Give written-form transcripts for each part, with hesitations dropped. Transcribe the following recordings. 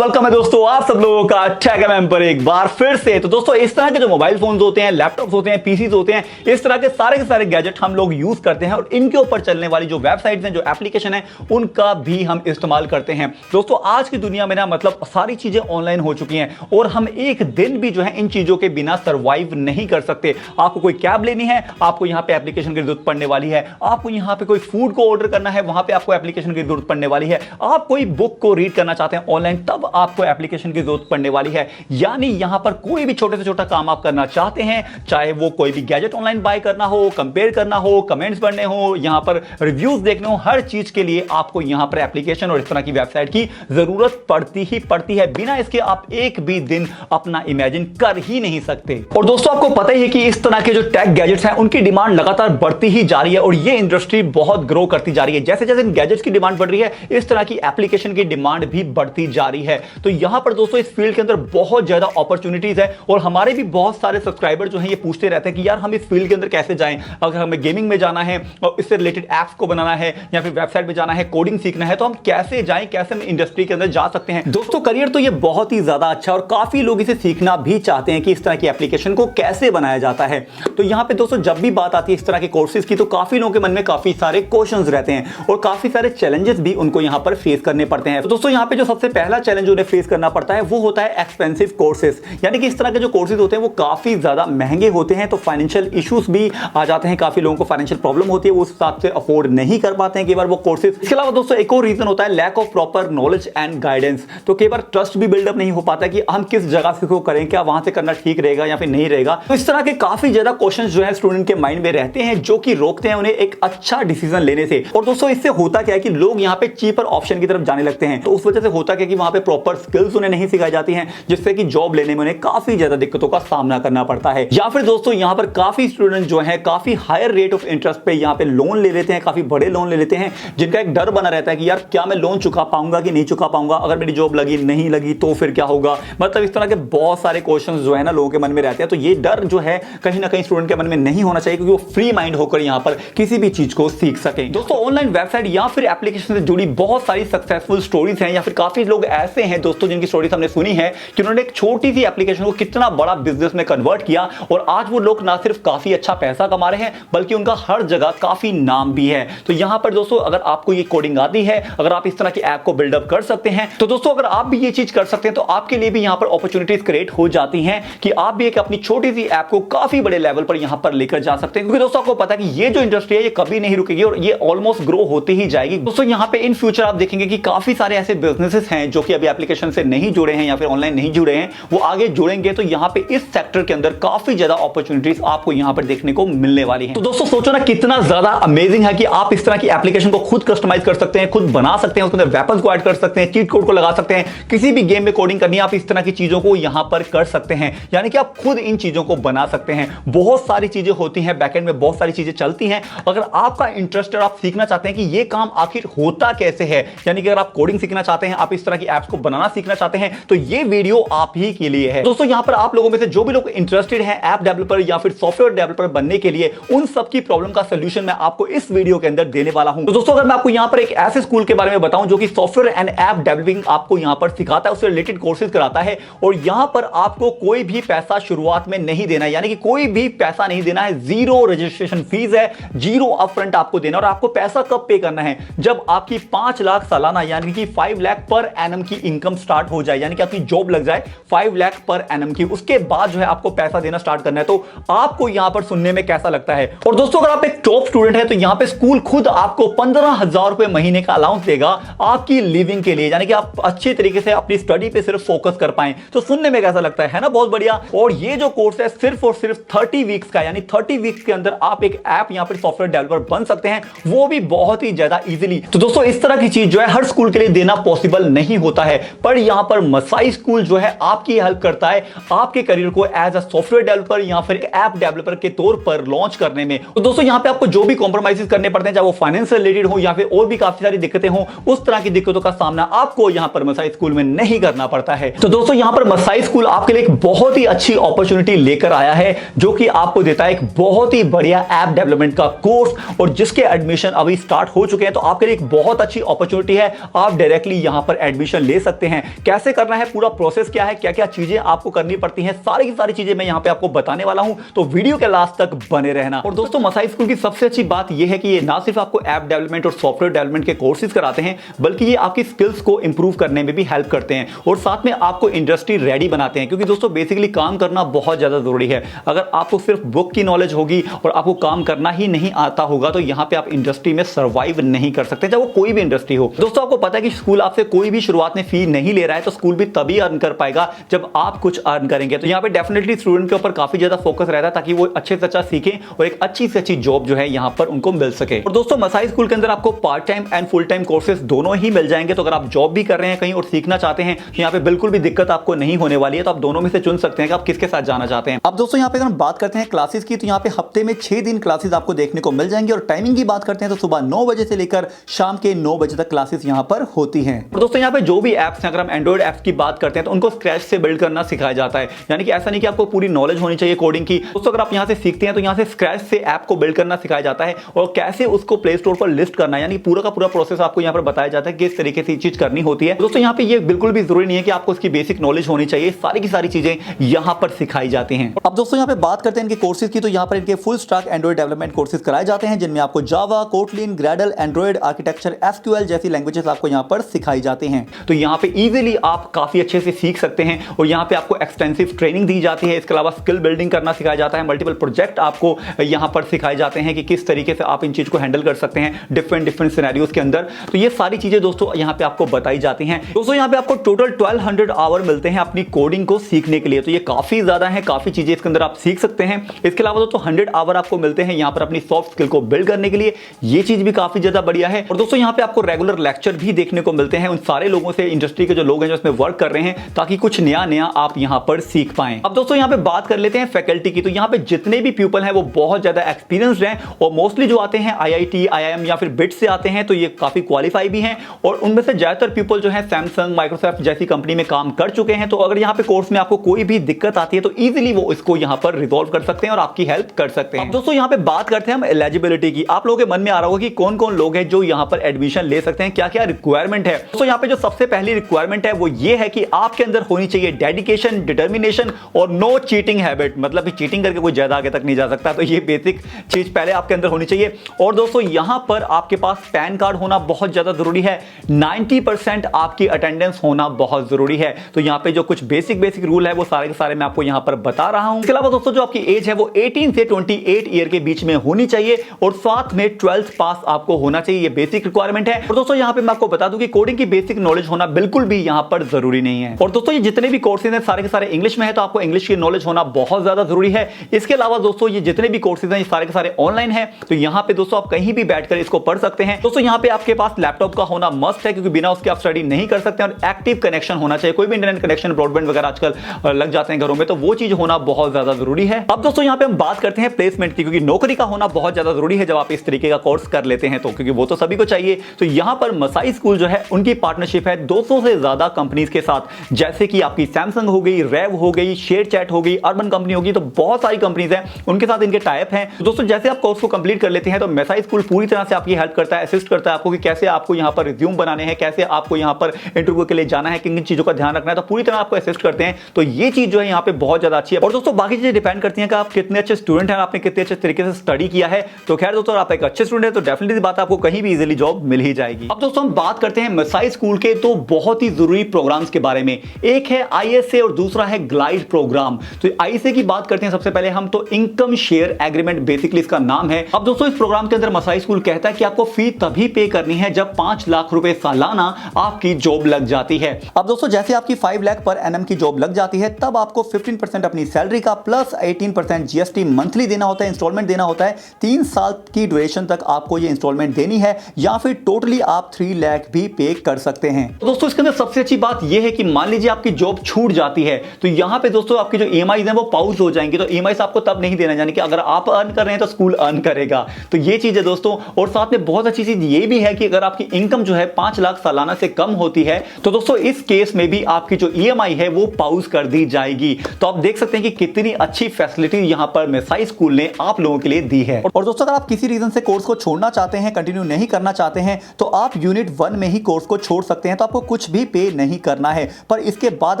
Welcome है दोस्तों आप सब लोगों का टेक एमएम पर एक बार फिर से। तो दोस्तों इस तरह के जो मोबाइल फोन्स होते हैं, लैपटॉप्स होते हैं, पीसीज होते हैं, इस तरह के सारे गैजेट हम लोग यूज करते हैं और इनके ऊपर चलने वाली जो वेबसाइट्स हैं, जो एप्लीकेशन है, उनका भी हम इस्तेमाल करते हैं। दोस्तों आज की दुनिया में ना मतलब सारी चीजें ऑनलाइन हो चुकी हैं और हम एक दिन भी जो है इन चीजों के बिना सर्वाइव नहीं कर सकते। आपको कोई कैब लेनी है, आपको यहां पे एप्लीकेशन की जरूरत पड़ने वाली है। आपको यहां पे कोई फूड को ऑर्डर करना है, वहां पे आपको एप्लीकेशन की जरूरत पड़ने वाली है। आप कोई बुक को रीड करना चाहते हैं ऑनलाइन, तब आपको एप्लीकेशन की जरूरत पड़ने वाली है। यानी यहां पर कोई भी छोटे से छोटा काम आप करना चाहते हैं, चाहे वो कोई भी गैजेट ऑनलाइन बाय करना हो, कंपेयर करना हो, कमेंट्स पढ़ने हो, यहां पर रिव्यूज देखने हो, हर चीज के लिए आपको यहां पर एप्लीकेशन और इस तरह की वेबसाइट की जरूरत पड़ती है। बिना इसके आप एक भी दिन अपना इमेजिन कर ही नहीं सकते। और दोस्तों आपको पता ही है कि इस तरह के जो टेक गैजेट्स हैं उनकी डिमांड लगातार बढ़ती ही जा रही है और ये इंडस्ट्री बहुत ग्रो करती जा रही है। जैसे जैसे इन गैजेट्स की डिमांड बढ़ रही है, इस तरह की एप्लीकेशन की डिमांड भी बढ़ती जा रही है। तो यहां पर दोस्तों इस फील्ड के अंदर बहुत ज्यादा अपॉर्चुनिटीज है और हमारे भी बहुत सारे सब्सक्राइबर जो हैं ये पूछते रहते हैं कि यार हम इस फील्ड के अंदर कैसे जाएं। अगर हमें गेमिंग में जाना है और इससे रिलेटेड एप्स को बनाना है या फिर वेबसाइट में जाना है, कोडिंग सीखना है, तो हम कैसे जाएं, कैसे हम इंडस्ट्री के अंदर जा सकते हैं। दोस्तों करियर तो ये बहुत ही ज्यादा अच्छा और काफी लोग इसे सीखना भी चाहते हैं कि इस तरह की एप्लीकेशन को कैसे बनाया जाता है। तो यहां पे दोस्तों जब भी बात आती है इस तरह के कोर्सेज की, तो काफी लोगों के मन में काफी सारे क्वेश्चंस रहते हैं और काफी सारे चैलेंजेस भी उनको यहां पर फेस करने पड़ते हैं। तो दोस्तों यहां पे जो सबसे पहला चैलेंज उन्हें फेस करना पड़ता है वो होता है एक्सपेंसिव कोर्सेज। यानी कि इस तरह के जो कोर्सेज होते हैं वो काफी ज्यादा महंगे होते हैं, तो फाइनेंशियल इश्यूज भी आ जाते हैं। काफी लोगों को फाइनेंशियल प्रॉब्लम होती है, वो उस हिसाब से अफोर्ड नहीं कर पाते हैं कई बार वो कोर्सेज। इसके अलावा दोस्तों एक और रीजन होता है lack of proper knowledge and guidance. तो कई बार ट्रस्ट भी बिल्डअप नहीं हो पाता कि हम किस जगह से करें, क्या वहां से करना ठीक रहेगा या फिर नहीं रहेगा। तो इस तरह के काफी ज्यादा क्वेश्चंस जो है स्टूडेंट के माइंड में रहते हैं, जो कि रोकते हैं उन्हें एक अच्छा डिसीजन लेने से। और दोस्तों इससे होता क्या है कि लोग यहां पे चीपर ऑप्शन की तरफ जाने लगते हैं। तो उस वजह से होता क्या कि वहां पे प्रॉपर स्किल्स उन्हें नहीं सिखाई जाती हैं, जिससे कि जॉब लेने में उन्हें काफी ज्यादा दिक्कतों का सामना करना पड़ता है। या फिर दोस्तों यहां पर काफी स्टूडेंट जो है काफी हायर रेट ऑफ इंटरेस्ट पे यहां पे लोन ले लेते हैं, काफी बड़े लोन ले लेते हैं, जिनका एक डर बना रहता है कि यार क्या मैं लोन चुका पाऊंगा कि नहीं चुका पाऊंगा, अगर मेरी जॉब लगी नहीं लगी तो फिर क्या होगा। मतलब इस तरह के बहुत सारे क्वेश्चन जो है ना लोगों के मन में रहते हैं। तो ये डर जो है कहीं ना कहीं स्टूडेंट के मन में नहीं होना चाहिए, क्योंकि वो फ्री माइंड होकर यहां पर किसी भी चीज को सीख सके। दोस्तों ऑनलाइन वेबसाइट या फिर एप्लीकेशन से जुड़ी बहुत सारी सक्सेसफुल स्टोरीज हैं, या फिर काफी लोग ऐसे हैं दोस्तों जिनकी स्टोरीज हमने सुनी है कि उन्होंने एक छोटी सी एप्लीकेशन को कितना बड़ा बिजनेस में कन्वर्ट किया और आज वो लोग ना सिर्फ काफी अच्छा पैसा कमा रहे हैं, बल्कि उनका हर जगह काफी नाम भी है। तो यहां पर दोस्तों अगर आपको ये कोडिंग आती है, अगर आप इस तरह की ऐप को बिल्डअप कर सकते हैं, तो दोस्तों अगर आप भी ये चीज कर सकते हैं तो आपके लिए भी यहां पर अपॉर्चुनिटीज क्रिएट हो जाती हैं कि आप भी एक अपनी छोटी सी ऐप को काफी बड़े लेवल पर यहां पर लेकर जा सकते हैं। क्योंकि दोस्तों आपको पता है कि ये जो इंडस्ट्री है ये कभी नहीं रुकेगी और ये ऑलमोस्ट ग्रो होती ही जाएगी। दोस्तों यहां पे इन फ्यूचर आप देखेंगे कि काफी सारे ऐसे बिजनेसेस हैं जो कि अभी एप्लीकेशन से नहीं जुड़े हैं या फिर ऑनलाइन नहीं जुड़े हैं, वो आगे जुड़ेंगे। तो यहां पे इस सेक्टर के अंदर काफी ज्यादा अपॉर्चुनिटीज आपको यहां पर देखने को मिलने वाली हैं। तो दोस्तों सोचो ना कितना ज्यादा अमेजिंग है कि आप इस तरह की एप्लीकेशन को खुद कस्टमाइज कर सकते हैं, खुद बना सकते हैं, उसके अंदर वेपन्स को ऐड कर सकते हैं, चीट कोड को लगा सकते हैं। किसी भी गेम में कोडिंग करनी है आप इस तरह की चीजों को यहां पर कर सकते हैं, यानी कि आप खुद इन चीजों को बना सकते हैं। बहुत सारी चीजें होती हैं बैकएंड में, बहुत सारी चीजें चलती हैं। अगर आपका इंटरेस्ट है, आप सीखना चाहते हैं कि ये काम आखिर होता कैसे है, यानी कि अगर आप कोडिंग सीखना चाहते हैं, आप इस तरह की एप्स को बनाना सीखना चाहते हैं, तो ये वीडियो आप ही के लिए है। दोस्तों यहां पर आप लोगों में से जो भी लोग इंटरेस्टेड हैं ऐप डेवलपर या फिर सॉफ्टवेयर डेवलपर बनने के लिए, उन सबकी प्रॉब्लम का सॉल्यूशन मैं आपको इस वीडियो के अंदर देने वाला हूं। तो दोस्तों अगर मैं आपको यहां पर एक ऐसे स्कूल के बारे में बताऊं जो कि सॉफ्टवेयर एंड ऐप डेवलपिंग आपको यहां पर सिखाता है, उससे रिलेटेड कोर्सेज कराता है और यहां पर आपको कोई भी पैसा शुरुआत में नहीं देना है, यानी कि कोई भी पैसा नहीं देना है, जीरो रजिस्ट्रेशन फीस है, जीरो अपफ्रंट आपको देना। और आपको पैसा कब पे करना है, जब आपकी 5 लाख सालाना यानी कि 5 लाख पर एनम की इनकम स्टार्ट हो जाए, यानी कि आपकी जॉब लग जाए 5 लाख पर एनम की, उसके बाद जो है आपको पैसा देना स्टार्ट करना है। तो आपको यहां पर सुनने में कैसा लगता है। और दोस्तों अगर आप एक टॉप स्टूडेंट है तो यहां पे स्कूल खुद आपको 15,000 रुपए महीने का अलाउंस देगा आपकी लिविंग के लिए, यानी कि आप अच्छे तरीके से अपनी स्टडी पे सिर्फ फोकस कर पाएं। तो सुनने में कैसा लगता है ना, बहुत बढ़िया। और ये जो कोर्स है सिर्फ और सिर्फ 30 वीक्स का, यानी 30 वीक्स के अंदर आप एक ऐप यहां पर सॉफ्टवेयर डेवलपर बन सकते हैं, वो भी बहुत ही ज्यादा इजीली। तो दोस्तों इस तरह की चीज जो है हर स्कूल के लिए देना पॉसिबल नहीं होता है, पर यहां पर मसाई स्कूल जो है आपकी हेल्प करता है आपके करियर को एज अ सॉफ्टवेयर डेवलपर या फिर ऐप डेवलपर के तौर पर लॉन्च करने में। तो दोस्तों यहां पे आपको जो भी कॉम्प्रोमाइज करने पड़ते हैं, चाहे वो फाइनेंस से रिलेटेड हो या फिर और भी काफी सारी दिक्कतें हो, उस तरह की दिक्कतों का सामना आपको यहां पर मसाई स्कूल में नहीं करना पड़ता है। तो दोस्तों यहां पर मसाई स्कूल आपके लिए एक बहुत ही अच्छी अपॉर्चुनिटी लेकर आया है, जो कि आपको देता है एक बहुत ही बढ़िया ऐप डेवलपमेंट का कोर्स, और जिसके एडमिशन अभी स्टार्ट हो चुके हैं। तो आपके लिए एक बहुत अच्छी अपॉर्चुनिटी है, आप डायरेक्टली यहां पर एडमिशन ले सकते हैं। कैसे करना है, पूरा प्रोसेस क्या है, क्या क्या चीजें आपको करनी पड़ती हैं, सारी की सारी चीजें मैं यहां पे आपको बताने वाला हूं, तो वीडियो के लास्ट तक बने रहना। और दोस्तों मसाई स्कूल की सबसे अच्छी बात यह है कि ये ना सिर्फ आपको ऐप डेवलपमेंट और सॉफ्टवेयर डेवलपमेंट के कोर्सेज कराते हैं, बल्कि ये आपकी स्किल्स को इंप्रूव करने में भी हेल्प करते हैं और साथ में आपको इंडस्ट्री रेडी बनाते हैं। क्योंकि दोस्तों बेसिकली काम करना बहुत ज्यादा जरूरी है। अगर आपको सिर्फ बुक की नॉलेज होगी और आपको काम करना ही नहीं आता होगा, तो यहां पे आप इंडस्ट्री में सर्वाइव नहीं कर सकते, चाहे वो कोई भी इंडस्ट्री हो। दोस्तों आपको पता है कि स्कूल आपसे कोई भी शुरुआत में फी नहीं ले रहा है, तो स्कूल भी तभी अर्न कर पाएगा जब आप कुछ अर्न करेंगे। तो यहां पे डेफिनेटली स्टूडेंट के ऊपर काफी ज्यादा फोकस रहता है ताकि वो अच्छे से अच्छा सीखें और एक अच्छी से अच्छी जॉब जो है यहां पर उनको मिल सके। और दोस्तों मसाई स्कूल के अंदर आपको part time and full time courses दोनों ही मिल जाएंगे। तो अगर आप जॉब भी कर रहे हैं कहीं और सीखना चाहते हैं, तो यहां पे बिल्कुल भी दिक्कत आपको नहीं होने वाली है। तो आप दोनों में से चुन सकते हैं कि आप किसके साथ जाना चाहते हैं। अब दोस्तों यहां पे अगर हम बात करते हैं क्लासेस की, तो यहां पे हफ्ते में 6 दिन क्लासेस आपको देखने को मिल जाएंगी। और टाइमिंग की बात करते हैं तो सुबह 9 बजे से लेकर शाम के 9 बजे तक क्लासेस यहां पर होती हैं। और दोस्तों यहां पे जो भी एप्स हैं, अगर हम एंड्रॉइड एप्स की बात करते हैं तो उनको स्क्रैच से बिल्ड करना सिखाया जाता है। यानी कि ऐसा नहीं कि आपको पूरी नॉलेज होनी चाहिए कोडिंग की। दोस्तों अगर आप यहां से सीखते हैं तो यहां से स्क्रैच से ऐप को बिल्ड करना सिखाया जाता है और कैसे उसको प्ले स्टोर पर लिस्ट करना है, यानी पूरा का पूरा प्रोसेस आपको यहां पर बताया जाता है कि किस तरीके से चीज करनी होती है। दोस्तों यहां पे ये बिल्कुल भी जरूरी नहीं है कि आपको इसकी बेसिक नॉलेज होनी चाहिए, सारी की सारी चीजें यहां पर सिखाई जाती हैं। अब दोस्तों यहां पे बात करते हैं इनके कोर्सेज की, तो यहां पर इनके full stack Android development courses कराए जाते हैं, जिनमें आपको Java, Kotlin, Gradle, Android architecture, SQL जैसी लैंग्वेजेस आपको यहां पर सिखाई जाती हैं। तो यहां पे इजीली आप काफी अच्छे से सीख सकते हैं और यहां पे आपको एक्सटेंसिव ट्रेनिंग दी जाती है। इसके अलावा स्किल बिल्डिंग करना सिखाया जाता है, मल्टीपल प्रोजेक्ट आपको यहां पर सिखाए जाते हैं कि किस तरीके से आप इन चीज को हैंडल कर सकते हैं डिफरेंट सिनेरियोज के अंदर। तो ये सारी चीजें दोस्तों यहां पे आपको बताई जाती हैं। दोस्तों यहां पे आपको टोटल 1200 आवर मिलते हैं अपनी कोडिंग को सीखने के लिए। तो ये काफी ज्यादा है, काफी चीजें इसके अंदर आप सीख सकते हैं। इसके अलावा दोस्तों 100 आवर आपको मिलते हैं यहां पर अपनी सॉफ्ट स्किल को बिल्ड करने के लिए। ये चीज भी काफी ज्यादा बढ़िया है। और दोस्तों यहां पे आपको रेगुलर लेक्चर भी देखने को मिलते हैं उन सारे लोगों से, इंडस्ट्री के जो लोग हैं जो इसमें वर्क कर रहे हैं, ताकि कुछ नया आप यहां पर सीख पाएं। अब दोस्तों यहां पे बात कर लेते हैं फैकल्टी की। तो यहां पे जितने भी पीपल हैं वो बहुत ज्यादा एक्सपीरियंस्ड हैं और मोस्टली जो आते हैं आईआईटी, आईआईएम या फिर बिट से आते हैं, तो ये काफी क्वालिफाई भी हैं और उनमें से ज्यादातर पीपल जो है सैमसंग, माइक्रोसॉफ्ट जैसी कंपनी में काम कर चुके हैं। तो अगर यहां पे कोर्स में आपको कोई भी दिक्कत आती है तो इजीली वो इसको यहां पर रिजॉल्व कर सकते हैं और आपकी हेल्प कर सकते हैं। अब दोस्तों यहां पे बात करते हैं हम एलिजिबिलिटी की। आप लोगों के मन में आ रहा होगा कि कौन कौन लोग हैं जो यहां पर एडमिशन ले सकते हैं, क्या क्या रिक्वायरमेंट है। दोस्तों यहां पे जो सबसे पहली रिक्वायरमेंट है वो ये है कि आपके अंदर होनी चाहिए डेडिकेशन, डिटर्मिनेशन और नो चीटिंग हैबिट। मतलब कि चीटिंग करके कोई ज्यादा आगे तक नहीं जा सकता। तो ये बेसिक चीज पहले आपके अंदर होनी चाहिए। और दोस्तों यहां पर आपके पास पैन कार्ड होना बहुत ज्यादा जरूरी है। 90% आपकी अटेंडेंस होना बहुत जरूरी है। तो यहां पे जो कुछ बेसिक रूल है वो सारे के सारे मैं आपको यहां पर बता रहा हूं। इसके अलावा दोस्तों जो आपकी एज है वो 18 से 28 ईयर के बीच में होनी चाहिए और साथ में 12th पास आपको होना चाहिए। ये बेसिक रिक्वायरमेंट है। और दोस्तों यहां पे मैं आपको बता दूं कि कोडिंग की बेसिक नॉलेज होना बिल्कुल भी यहां पर जरूरी नहीं है। और दोस्तों ये जितने भी कोर्सेज हैं सारे के सारे इंग्लिश में है, तो आपको इंग्लिश की नॉलेज होना बहुत ज्यादा जरूरी है। इसके अलावा दोस्तों ये जितने भी कोर्सेज हैं ये सारे के सारे ऑनलाइन है। तो यहां पे दोस्तों आप कहीं भी बैठकर इसको पढ़ सकते हैं। दोस्तों यहां पे आपके पास लैपटॉप का होना मस्ट है, क्योंकि बिना उसके आप स्टडी नहीं कर सकते। और एक्टिव कनेक्शन होना चाहिए, कोई भी इंटरनेट कनेक्शन, ब्रॉडबैंड वगैरह आजकल लग जाते हैं घरों में, तो वो चीज होना बहुत ज्यादा जरूरी है। अब दोस्तों यहां पे हम बात करते हैं प्लेसमेंट की, क्योंकि नौकरी का होना बहुत ज्यादा जरूरी है जब आप इस तरीके का कोर्स कर लेते हैं, तो क्योंकि वो तो सभी को चाहिए। तो यहां पर मसाई स्कूल जो है उनकी पार्टनरशिप है 200 से ज्यादा कंपनीज के साथ, जैसे कि आपकी सैमसंग हो गई, रेव हो गई, शेयर चैट हो गई, अर्बन कंपनी होगी। तो बहुत सारी कंपनीज हैं, उनके साथ इनके टाइप हैं। तो दोस्तों जैसे आप कोर्स को कंप्लीट कर लेते हैं तो मसाई स्कूल पूरी तरह से आपकी हेल्प करता है, असिस्ट करता है आपको कि कैसे आपको यहां पर रिज्यूम बनाने हैं, कैसे आपको यहां पर इंटरव्यू के लिए जाना है, किन किन चीजों का ध्यान रखना है। तो पूरी तरह आपको असिस्ट करते हैं। तो ये चीज जो है यहां पे बहुत ज्यादा अच्छी है। और दोस्तों बाकी चीजें डिपेंड करती हैं कि आप कितने अच्छे स्टूडेंट हैं, आपने कितने अच्छे तरीके से स्टडी किया है। तो खैर दोस्तों आप एक अच्छे स्टूडेंट है तो डेफिनेटली बात आपको कहीं भी इजीली जॉब मिल ही जाएगी। अब दोस्तों हम बात करते हैं मसाई स्कूल के तो बहुत ही जरूरी प्रोग्राम्स के बारे में। एक है आईएसए और दूसरा है ग्लाइड प्रोग्राम। तो आईएसए की बात करते हैं सबसे पहले हम, तो इनकम शेयर एग्रीमेंट बेसिकली इसका नाम है। अब दोस्तों इस प्रोग्राम के अंदर मसाई स्कूल कहता है कि आपको फी तभी पे करनी है जब 5 लाख रुपए सालाना आपकी जॉब लग जाती है। अब दोस्तों जैसे आपकी 5 लाख पर एनएम की जॉब लग जाती है, तब आपको 15% अपनी सैलरी का प्लस 18% जीएसटी मंथली देना होता है, इंस्टॉलमेंट देना होता है। 3 साल की ड्यूरेशन तक आपको ये इंस्टॉलमेंट देनी है, या फिर टोटली आप 3 लाख भी पे कर सकते हैं। तो दोस्तों इसके अंदर सबसे अच्छी बात यह है कि मान लीजिए आपकी जॉब छूट जाती है, तो यहां पे दोस्तों आपकी जो ईएमआई है वो पाउज हो जाएंगी। तो ईएमआई आपको तब नहीं देना, यानी कि अगर आप अर्न कर रहे हैं तो स्कूल अर्न करेगा। तो ये चीज है दोस्तों। और साथ में बहुत अच्छी चीज ये भी है कि अगर आपकी इनकम जो है 5 लाख सालाना से कम होती है, तो दोस्तों इस केस में भी आपकी जो ईएमआई है वो पाउज कर दी जाएगी। तो आप देख सकते हैं कि कितनी अच्छी फैसिलिटी यहां पर मसाई स्कूल ने आप लोगों के लिए दी है। और दोस्तों अगर आप किसी रीजन से कोर्स को छोड़ना चाहते हैं, कंटिन्यू नहीं करना चाहते हैं, तो आप यूनिट 1 में ही कोर्स को छोड़ सकते हैं। तो आपको कुछ कुछ भी पे नहीं करना है। पर इसके बाद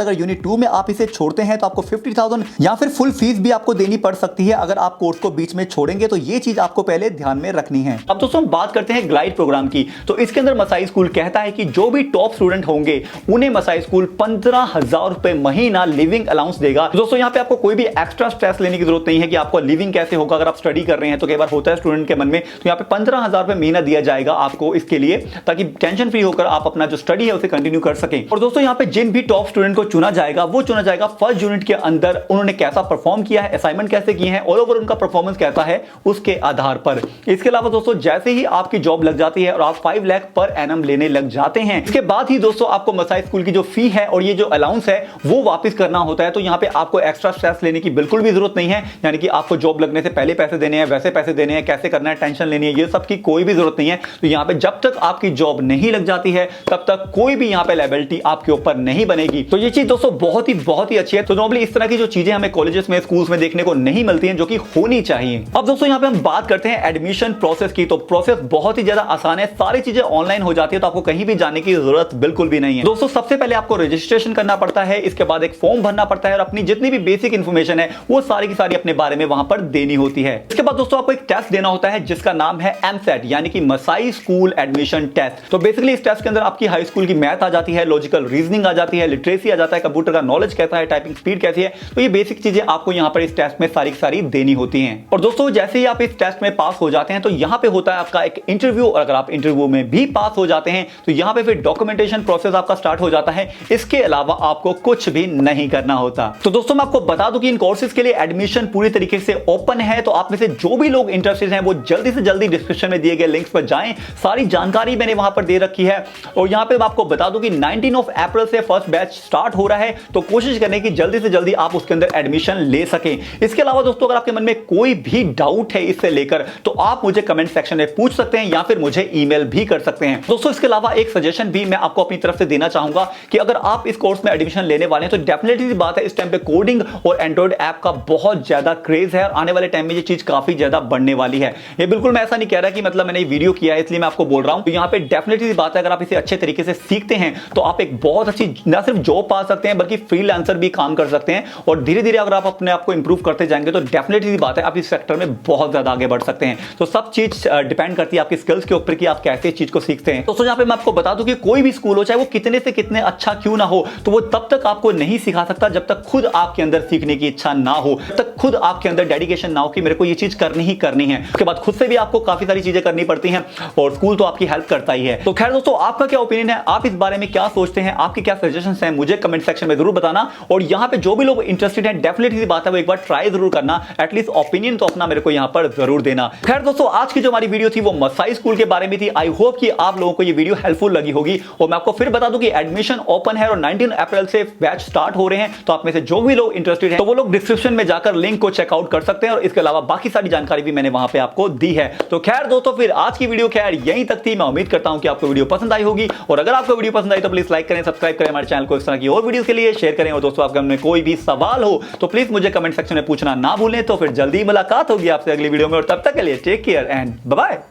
अगर यूनिट 2 में आप इसे छोड़ते हैं तो आपको 50,000 या फिर फुल फीस भी आपको देनी पड़ सकती है अगर आप कोर्स को बीच में छोड़ेंगे। तो ये चीज आपको पहले ध्यान में रखनी है। अब दोस्तों हम बात करते हैं ग्लाइड प्रोग्राम की। तो इसके अंदर मसाई स्कूल कहता है कि जो भी टॉप स्टूडेंट होंगे उन्हें मसाई स्कूल 15,000 रुपए महीना लिविंग अलाउंस देगा। तो दोस्तों यहाँ पे आपको कोई भी एक्स्ट्रा स्ट्रेस लेने की जरूरत नहीं है कि आपको लिविंग कैसे होगा। अगर आप स्टडी कर रहे हैं तो कई बार होता है स्टूडेंट के मन में, तो यहाँ पे 15,000 रुपए महीना दिया जाएगा आपको इसके लिए, ताकि टेंशन फ्री होकर आप अपना जो स्टडी है उसे कंटिन्यू कर सकें। और दोस्तों यहाँ पे जिन भी टॉप स्टूडेंट को चुना जाएगा वो चुना जाएगा फर्स्ट यूनिट के अंदर उन्होंने कैसा परफॉर्म किया है, असाइनमेंट कैसे किए हैं, ऑल ओवर उनका परफॉर्मेंस कैसा है उसके आधार पर। इसके अलावा दोस्तों जैसे ही आपकी जॉब लग जाती है और आप 5 लाख पर एनम लेने लग जाते हैं, इसके बाद ही दोस्तों आपको मसाई स्कूल की जो फी है और ये जो अलाउंस है वो वापस करना होता है। तो यहाँ पे आपको एक्स्ट्रा स्ट्रेस लेने की बिल्कुल भी जरूरत नहीं है, यानी कि आपको जॉब लगने से पहले पैसे देने हैं, वैसे पैसे देने हैं, कैसे करना है, टेंशन लेनी है, ये सब की कोई भी जरूरत नहीं है। तो यहाँ पे जब तक आपकी जॉब नहीं लग जाती है तब तक कोई भी यहाँ पे लायबिलिटी आपके ऊपर नहीं बनेगी। तो ये चीज दोस्तों बहुत ही अच्छी है। तो नॉर्मली इस तरह की जो चीजें हमें कॉलेजेस में, स्कूल्स में देखने को नहीं मिलती हैं, जो कि होनी चाहिए। अब दोस्तों यहाँ पे हम बात करते हैं एडमिशन प्रोसेस की। तो प्रोसेस बहुत ही ज्यादा आसान है, सारी चीजें ऑनलाइन हो जाती है, तो आपको कहीं भी जाने की जरूरत बिल्कुल भी नहीं है। दोस्तों सबसे पहले आपको रजिस्ट्रेशन करना पड़ता है, इसके बाद एक फॉर्म भरना पड़ता है और अपनी जितनी भी बेसिक इंफॉर्मेशन है वो सारी की सारी अपने बारे में वहां पर देनी होती है। इसके बाद दोस्तों आपको एक टेस्ट देना होता है जिसका नाम है एमसेट, यानी कि मसाई स्कूल एडमिशन टेस्ट। तो बेसिकली इस टेस्ट के अंदर आपकी हाई स्कूल की मैथ आ जाती है, लॉजिकल रीजनिंग आ जाती है, लिटरेसी आ जाता है, कंप्यूटर का नॉलेज कैसा है, टाइपिंग स्पीड कैसी है। तो ये बेसिक चीजें आपको यहाँ पर इस टेस्ट में सारी की सारी देनी होती हैं। और दोस्तों जैसे ही आप इस टेस्ट में पास हो जाते हैं तो यहाँ पे होता है आपका एक इंटरव्यू, और अगर आप इंटरव्यू में भी पास हो जाते हैं तो यहाँ पे फिर डॉक्यूमेंटेशन प्रोसेस आपका स्टार्ट हो जाता है। इसके अलावा आपको कुछ भी नहीं करना होता। तो दोस्तों मैं आपको बता दूं कि इन कोर्सेज के लिए एडमिशन पूरी तरीके से ओपन है। तो आप में से जो भी लोग इंटरेस्टेड हैं वो जल्दी से जल्दी डिस्क्रिप्शन में दिए गए लिंक्स पर जाएं, सारी जानकारी मैंने वहां पर दे रखी है। और यहां पे मैं आपको बता दूं कि 19 अप्रैल से फर्स्ट बैच स्टार्ट हो रहा है, तो कोशिश करें कि जल्दी से जल्दी आप उसके अंदर एडमिशन ले सकें। इसके अलावा दोस्तों अगर आपके मन में कोई भी डाउट है इससे लेकर तो आप मुझे कमेंट सेक्शन में पूछ सकते हैं या फिर मुझे ईमेल भी कर सकते हैं। दोस्तों इसके अलावा एक सजेशन भी मैं आपको अपनी तरफ से देना चाहूंगा कि अगर आप इस कोर्स में एडमिशन लेने वाले हैं तो डेफिनेटली बात है, इस टाइम पे कोडिंग और एंड्रॉइड ऐप का बहुत ज्यादा क्रेज है और आने वाले टाइम में ये चीज काफी ज्यादा बढ़ने वाली है। ये बिल्कुल मैं ऐसा नहीं कह रहा कि मतलब मैंने वीडियो किया है इसलिए मैं आपको बोल रहा हूं। तो यहाँ पे डेफिनेटली बात है, अगर आप इसे अच्छे तरीके से सीखते हैं तो आप एक बहुत अच्छी न सिर्फ जॉब पा सकते हैं बल्कि फ्रीलांसर भी काम कर सकते हैं। और धीरे धीरे अगर आप अपने आप को इंप्रूव करते जाएंगे तो डेफिनेटली बात है आप इस सेक्टर में बहुत ज्यादा आगे बढ़ सकते हैं। तो सब चीज डिपेंड करती है आपकी स्किल्स के ऊपर कि आप कैसे इस चीज को सीखते हैं। दोस्तों यहाँ पे मैं आपको बता दूं कि कोई भी स्कूल हो चाहे वो कितने से कितने अच्छा क्यों ना हो, तो वो तब तक आपको नहीं सिखा सकता जब तक खुद आपके अंदर सीखने की इच्छा ना हो, जब तक खुद आपके अंदर डेडिकेशन ना हो कि मेरे को ये चीज करनी ही करनी है। उसके बाद खुद से भी आपको काफी सारी चीजें करनी पड़ती हैं और स्कूल तो आपकी हेल्प करता ही है। तो खैर दोस्तों आपका क्या ओपिनियन है, आप इस बारे में क्या सोचते हैं, आपके क्या सजेशंस हैं, मुझे कमेंट सेक्शन में जरूर बताना। और यहाँ पे जो भी लोग इंटरेस्टेड हैं डेफिनेटली बात है वो एक बार ट्राई जरूर करना, एटलीस्ट ओपिनियन तो अपना मेरे को यहाँ पर जरूर देना। खैर दोस्तों आज की जो हमारी वीडियो थी वो मसाई स्कूल के बारे में थी। आई होप कि आप लोगों को ये वीडियो हेल्पफुल लगी होगी। और मैं आपको फिर बता दूं कि एडमिशन ओपन है और 19 अप्रैल से बैच स्टार्ट हो रहे हैं। तो आप में से जो भी लोग इंटरेस्टेड हैं तो वो लोग डिस्क्रिप्शन में जाकर लिंक को चेकआउट कर सकते हैं और इसके अलावा बाकी सारी जानकारी भी मैंने वहां पे आपको दी है। तो खैर दोस्तों फिर आज की वीडियो खैर यहीं तक थी। मैं उम्मीद करता हूं कि आपको वीडियो पसंद आई होगी और अगर आपको वीडियो पसंद आई तो प्लीज लाइक करें, सब्सक्राइब करें हमारे चैनल को, इस तरह की और वीडियो के लिए शेयर करें। और दोस्तों आपके मन में कोई भी सवाल हो तो प्लीज मुझे कमेंट सेक्शन में पूछना ना भूलें। तो फिर जल्दी मुलाकात होगी आपसे अगली वीडियो में और तब तक के लिए take care and bye bye.